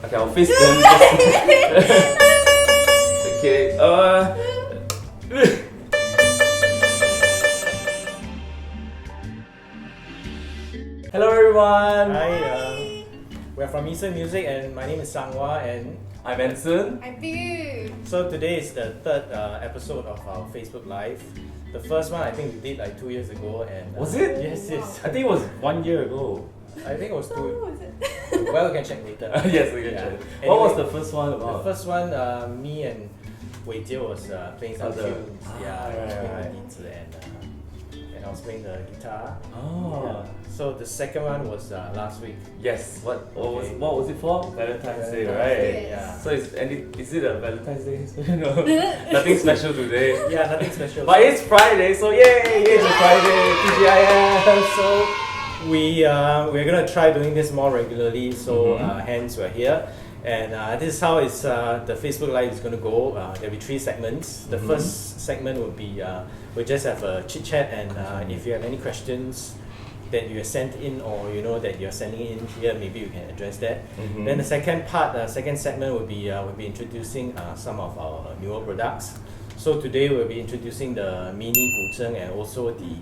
Okay, I'll face them. Just- okay. Hello everyone. Hi, we're from Eastern Music and my name is Sanghua and I'm Anson. I do. so today is the third episode of our Facebook Live. The first one I think we did like 2 years ago and Was it? Yes, yes. I think it was 1 year ago. I think it was How two. was it? Well, we can check later. Yes, we can Yeah. check. Anyway, What was the first one The about? first one, me and Wei Jie was playing some Oh, the- tunes. Yeah, I was right, playing right. the beats and I was playing the guitar. Oh. Yeah. So the second one was last week. Yes. What Okay. was it for? Valentine's Day, Valentine's right? Day. Yeah. So is it a Valentine's Day? No, nothing special today. Yeah, nothing special. But it's Friday, so yay! It's a Friday. TGIF. So we're gonna try doing this more regularly. So hence we're here, and this is how the Facebook Live is gonna go. There'll be 3 segments. The first segment will be we'll just have a chit chat, and if you have any questions that you have sent in or you know that you're sending in here, maybe you can address that. Then the second part, second segment will be we'll be introducing some of our newer products. So today we'll be introducing the mini Guzheng and also the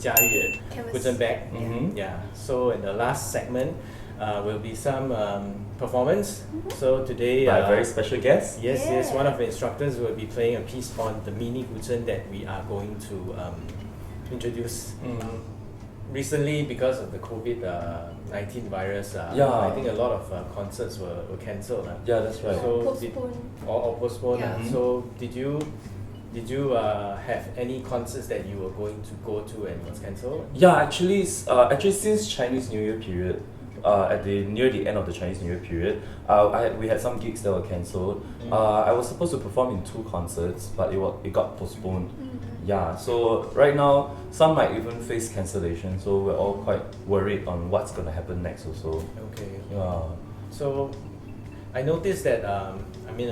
Jiayue Guzheng Bag. Yeah. So in the last segment will be some performance. So today By a very special guest. yes, Yeah. one of the instructors will be playing a piece on the mini Guzheng that we are going to introduce. Recently, because of the COVID-19 virus, Yeah. I think a lot of concerts were cancelled. Yeah, that's right. So Postpone. or postponed. Yeah. So did you have any concerts that you were going to go to and was cancelled? Yeah, actually, since Chinese New Year period, near the end of the Chinese New Year period, we had some gigs that were cancelled. I was supposed to perform in 2 concerts, but it got postponed. Yeah, so right now some might even face cancellation. So we're all quite worried on what's gonna happen next also. Okay. Yeah. So I noticed that a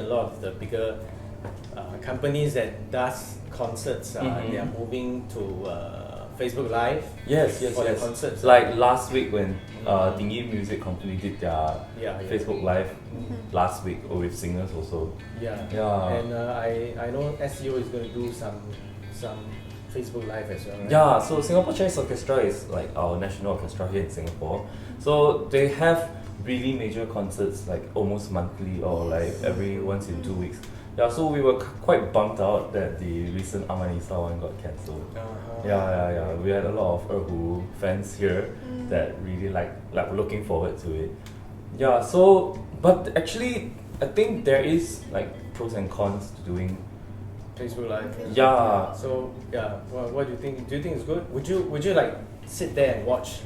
lot of the bigger companies that does concerts, they are moving to Facebook Live. Yes, for their concerts. Like last week when Dingy Music Company did their Yeah. Facebook Live last week with singers also. Yeah. Yeah. And I know SEO is going to do some Facebook Live as well. Right? Yeah, so Singapore Chinese Orchestra is like our national orchestra here in Singapore. So they have really major concerts like almost monthly or like every once in 2 weeks. Yeah, so we were quite bummed out that the recent Amanisa one got cancelled. Yeah. We had a lot of Erhu fans here that really like looking forward to it. Yeah, so but actually I think there is like pros and cons to doing. Facebook Live. Yeah. So yeah, what do you think? Do you think it's good? Would you like sit there and watch?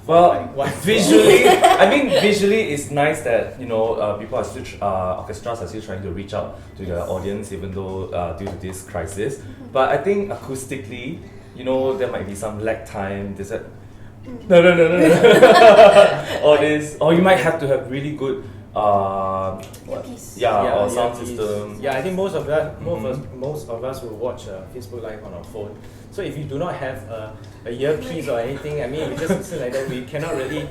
Well, Like, what- visually, I mean, visually, it's nice that people are still orchestras are still trying to reach out to their audience, even though due to this crisis. But I think acoustically, there might be some lag time. There's a no. Or this, or you might have to have really good Earpiece. or sound earpiece. system. Yeah, I think most of us will watch Facebook Live on our phone. So if you do not have a earpiece or anything, we just listen like that. We cannot really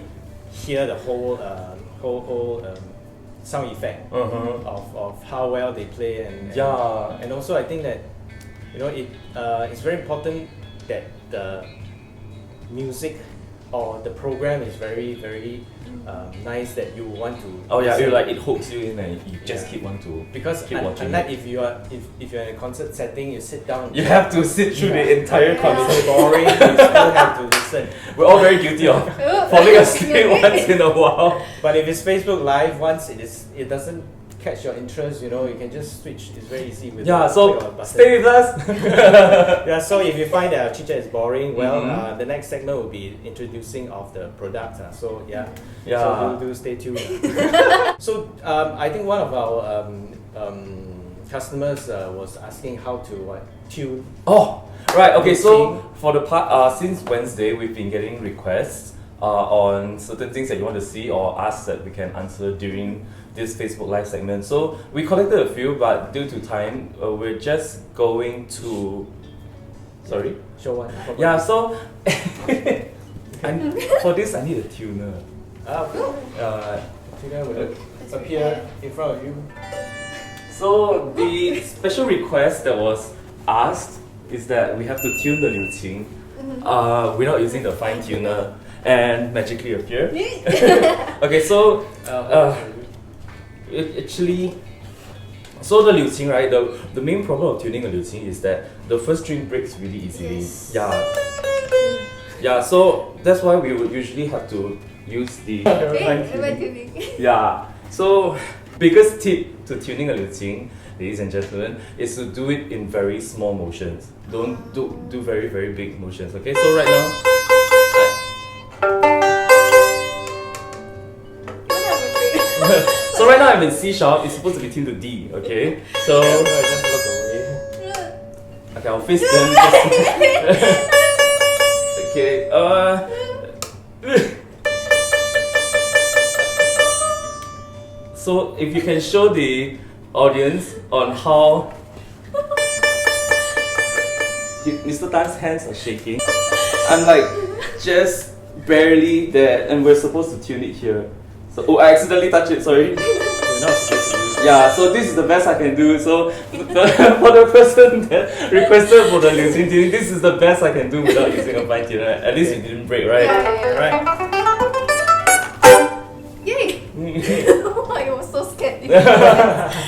hear the whole sound effect of how well they play and Yeah. and also I think that it's very important that the music or the program is very very nice that you want to. Oh yeah, listen. it hooks you in and you just Yeah. keep want to Because keep watching. unlike if you're in a concert setting, you sit down. You have to sit through the entire Yeah. concert. It's boring. You still have to listen. We're all very guilty of falling asleep once in a while. But if it's Facebook Live, once it doesn't catch your interest, you can just switch. It's very easy with Yeah, the so click of a button. stay with us. Yeah, so if you find that our chit chat is boring, well, Mhm. the next segment will be introducing of the product. So yeah, Yeah. so do stay tuned. So I think one of our customers was asking how to tune. Oh, right. Okay, so Routine. for the part since Wednesday, we've been getting requests on certain things that you want to see or ask that we can answer during this Facebook Live segment. So we collected a few, but due to time, we're just going to. Sorry. Show one. Yeah. So for this, I need a tuner. Ah, Uh, Tina will appear in front of you. So the special request that was asked is that we have to tune the Liuqin without using the fine tuner and magically appear. Okay, so it actually, so the Liuqin, right? The main problem of tuning a Liuqin is that the first string breaks really easily. Yes. Yeah. So that's why we would usually have to use the yeah. So biggest tip to tuning a Liuqin, ladies and gentlemen, is to do it in very small motions. Don't do very big motions. Okay, so right now. So right now I'm in C sharp. It's supposed to be tuned to D. Okay, so Just look away. okay, I'll face them. Okay. So if you can show the audience on how Mr. Tan's hands are shaking. I'm like just barely there, and we're supposed to tune it here. So I accidentally touched it. Sorry. You're not supposed to use it. Yeah. So this is the best I can do. So for the person that requested for the Liuqin tuning, this is the best I can do without using a fine tuner. At least it didn't break, right? Right. Yay! Oh, I was so scared.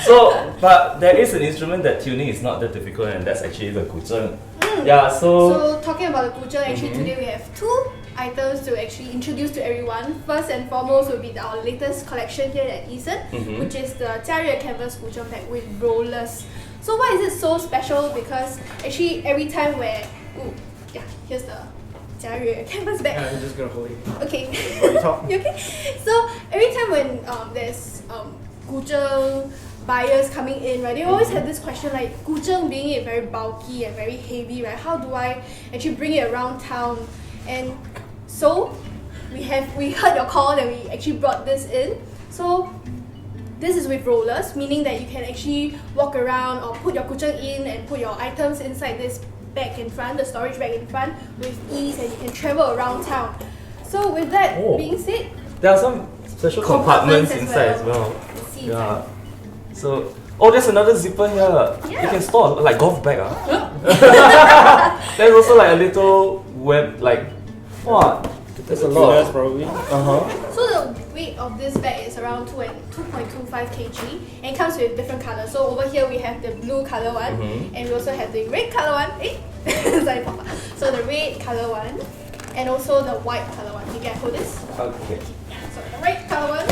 So, but there is an instrument that tuning is not that difficult, and that's actually the guzheng. Yeah. So talking about the guzheng, actually today we have two items to actually introduce to everyone. First and foremost will be our latest collection here at Eason, which is the Jiayue Canvas Guzheng Bag with rollers. So why is it so special? Because actually every time here's the Jiayue Canvas Bag. I'm just gonna hold it. Okay. While you talk. You okay? So every time when there's guzheng buyers coming in, right, they always have this question like, guzheng being it very bulky and very heavy, right, how do I actually bring it around town? And so we heard your call and we actually brought this in. So this is with rollers, meaning that you can actually walk around or put your guzheng in and put your items inside this bag in front, the storage bag in front, with ease, and you can travel around town. So with that being said, there are some special compartments inside as well. Let's see Yeah. inside. So, there's another zipper here. Yeah. You can store like golf bag. There's also like a little web, like, what? There's a Tunas lot. probably. So the weight of this bag is around 2.25 kg, and it comes with different colors. So over here we have the blue color one, and we also have the red color one. Sorry, Papa. So the red color one, and also the white color one. You can hold this. Okay. So the red color one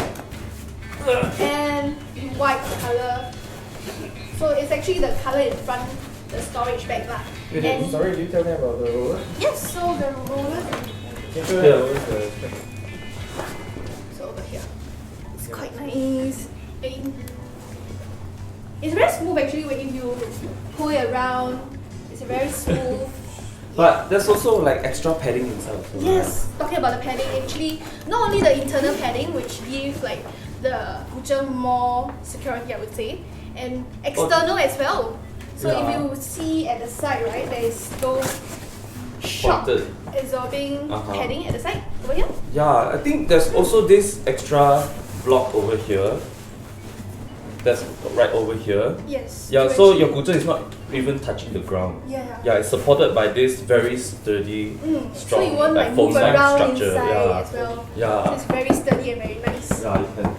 and white color. So it's actually the color in front, the storage bag lah. And Sorry, did you tell me about the roller? yes, so the roller. Can you show the rollers? So over here, it's quite nice. And it's very smooth actually when you pull it around. It's very smooth. But there's also like extra padding inside. Also, Yes, talking about the padding, actually, not only the internal padding, which gives like the guzheng more security, I would say, and external as well. So if you see at the side, right, there is those shock Pointed. absorbing padding at the side over here. Yeah, I think there's also this extra block over here. That's right over here. Yes. Yeah, to so actually- your guzheng is not even touching the ground. Yeah. Yeah, it's supported by this very sturdy, So strong, you won't like move foam-like around structure. inside Yeah. as well. Yeah. It's very sturdy and very nice. Yeah, you can.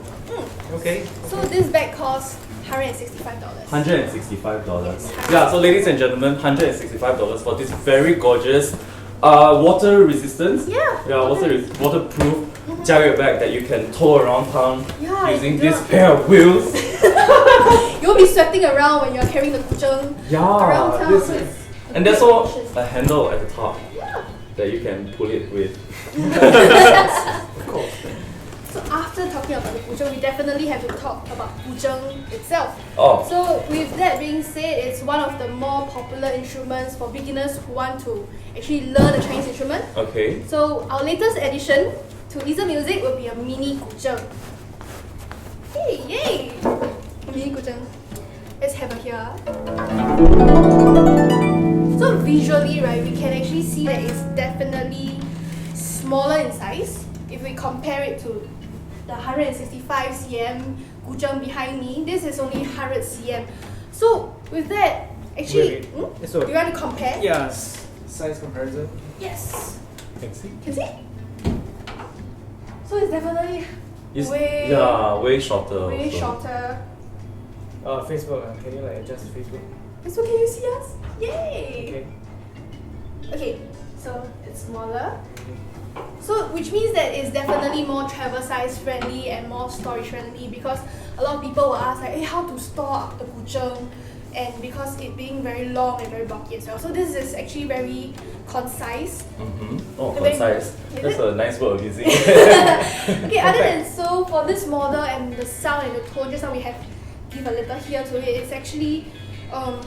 Okay. So this bag costs $165. $165. Yes. Yeah, so ladies and gentlemen, $165 for this very gorgeous, water resistance. Yeah. Waterproof Jiayue bag that you can tow around town Yeah, using yeah. this pair of wheels. You won't be sweating around when you're carrying the guzheng around town. this so is, it's and there's also delicious. a handle at the top Yeah. that you can pull it with. So after talking about the guzheng, we definitely have to talk about guzheng itself. Oh, So with that being said, it's one of the more popular instruments for beginners who want to actually learn a Chinese instrument. okay. So our latest addition to Eason Music will be a mini guzheng. Hey, yay! Mini guzheng. Let's have a here. So visually, right, we can actually see that it's definitely smaller in size if we compare it to the 165 cm Guzheng behind me. This is only 100 cm. So with that, actually, So, do you want to compare? yeah, size comparison. Yes. Can see. Can see? So it's definitely way shorter. way also. shorter. Facebook. Can you like adjust Facebook? So can you see us? Yay! Okay. Okay, so it's smaller. So which means that it's definitely more travel size friendly and more storage friendly, because a lot of people will ask like, hey, how to store the Guzheng, and because it being very long and very bulky as well. So this is actually very concise. Oh, Very- concise. That's a nice word of using. Okay, other than so, for this model and the sound and the tone, just now we have give a little here to it, it's actually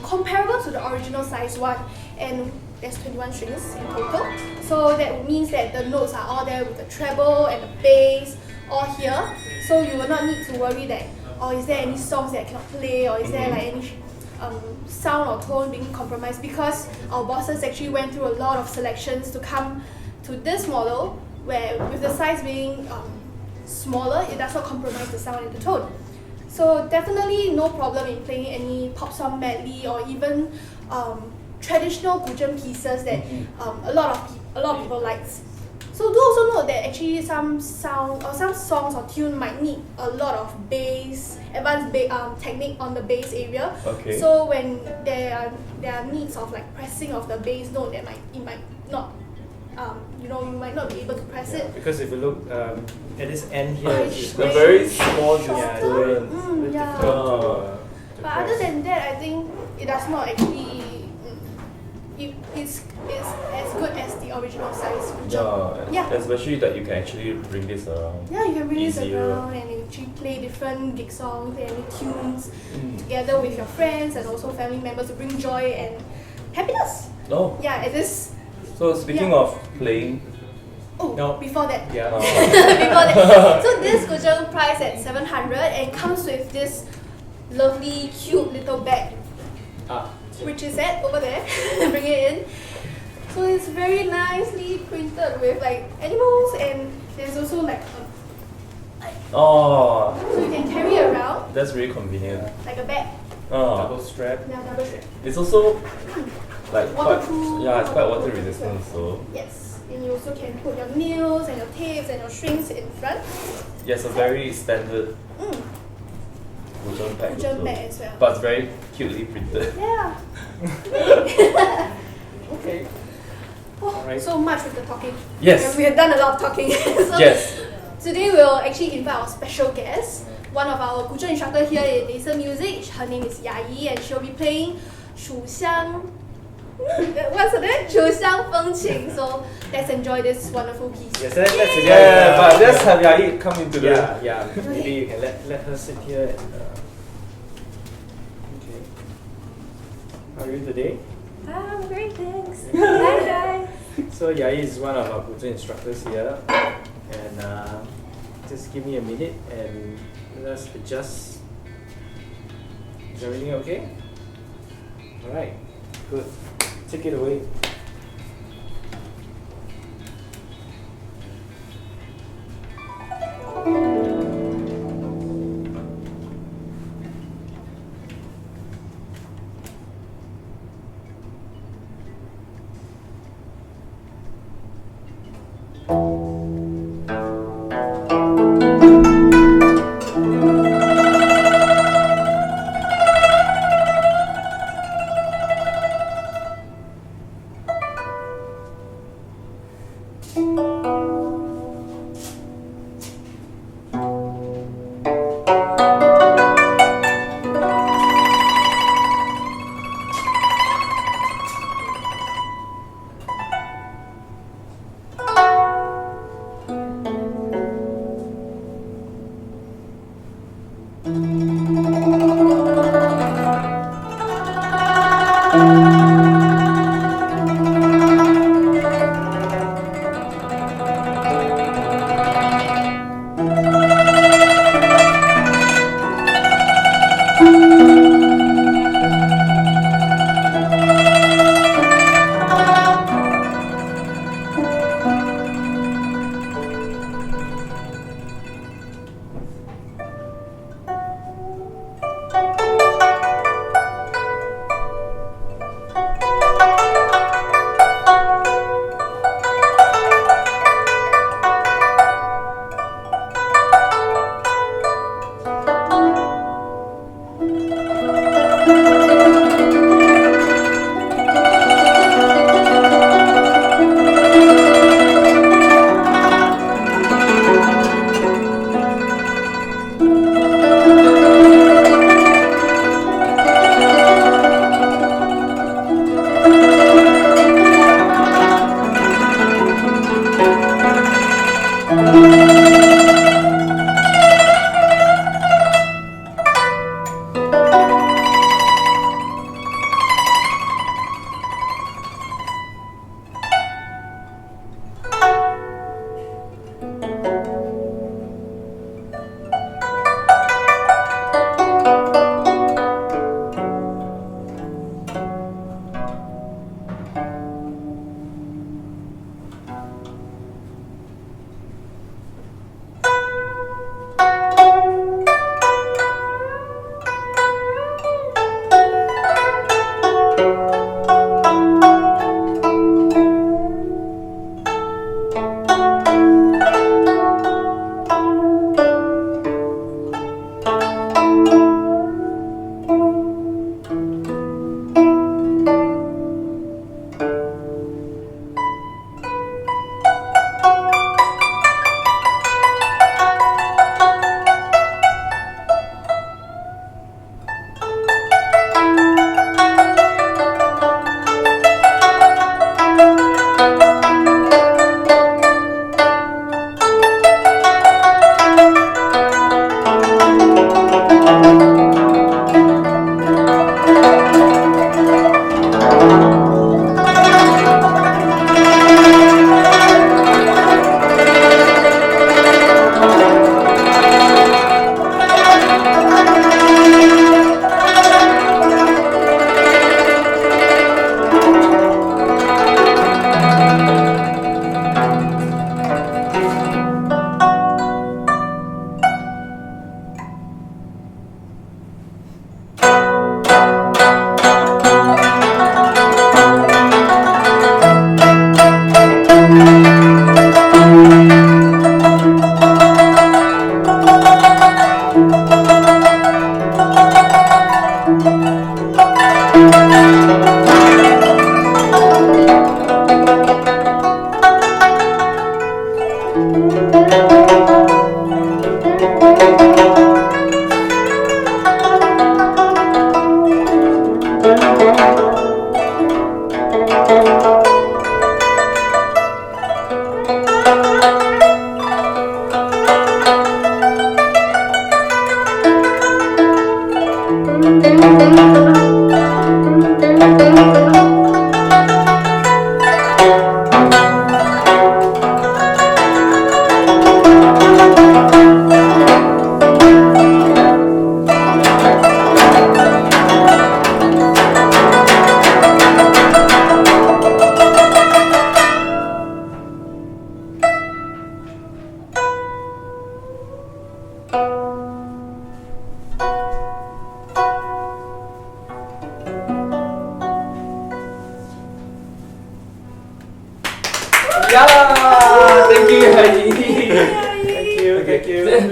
comparable to the original size one, and there's 21 strings in total. So that means that the notes are all there with the treble and the bass all here. So you will not need to worry that, is there any songs that I cannot play, or is there like any sound or tone being compromised, because our bosses actually went through a lot of selections to come to this model, where with the size being smaller, it does not compromise the sound and the tone. So definitely no problem in playing any pop song medley, or even traditional Guzheng pieces that a lot of people likes. So do also note that actually some sound or some songs or tune might need a lot of bass, advanced technique on the bass area. Okay. So when there are needs of like pressing of the bass note, that it might not you might not be able to press it. Because if you look at this end here, it's The very small Shorter? different. Yeah. To But other than that, I think it does not actually. It's as good as the original size. Yeah. Especially that you can actually bring this around. Yeah, you can bring this Easier. around and you actually play different gig songs and tunes together with your friends and also family members to bring joy and happiness. Oh, Yeah, it is. so speaking Yeah. of playing, No. Before that. Yeah. Before that. So this Guzheng priced at 700 and comes with this lovely, cute little bag, which is over there. Bring it in. So it's very nicely printed with like animals, and there's also like oh, so you can carry around that's really convenient. like a bag. Double strap. Yeah, double strap. It's also like Waterproof. quite, yeah, it's quite water resistant. So Yes, and you also can put your nails and your tapes and your strings in front. yes, a very standard Mm. Guzheng bag. Guzheng also. bag as well. But it's very cutely printed. Yeah. Okay. Oh, Alright. so much with the talking. Yes. We have done a lot of talking. So Yes. today we'll actually invite our special guest, one of our Guzheng instructor here in Laser Music. Her name is Yayi, and she'll be playing 蜀香. What's her name? 蜀香风情. So let's enjoy this wonderful piece. Yes, that's it. Yeah, but let's have Yayi come into the. Yeah. Maybe you can let her sit here and. Okay. How are you today? I'm great, thanks. Hi guys. So Yayi is one of our Guzheng instructors here, and just give me a minute and let us adjust. Is everything okay? All right, good. Take it away.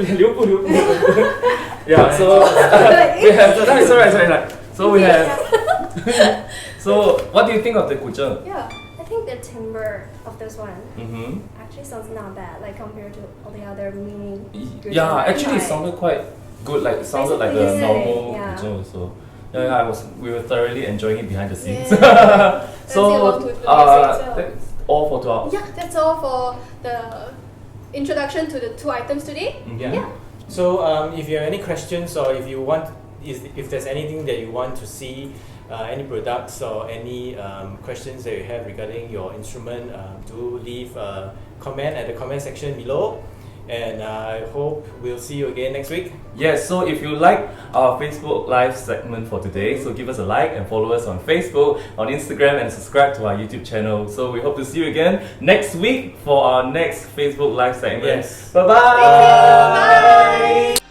Liuqin. Yeah, so we have. Sorry. So we have. So what do you think of the Guzheng? Yeah, I think the timbre of this one Mm-hmm. actually sounds not bad, like compared to all the other mini. Yeah, actually it sounded quite good. Like it sounded like a Basically, normal yeah. Guzheng also. Yeah, we were thoroughly enjoying it behind the scenes. Yeah. So along with the music, that's all for 12. Yeah, that's all for the introduction to the 2 items today. Yeah. So if you have any questions or if you want, if there's anything that you want to see, any products or any questions that you have regarding your instrument, do leave a comment at the comment section below. And I hope we'll see you again next week. Yes, so if you like our Facebook Live segment for today, so give us a like and follow us on Facebook, on Instagram, and subscribe to our YouTube channel. So we hope to see you again next week for our next Facebook Live segment. Yes. Bye-bye! Thank you, bye!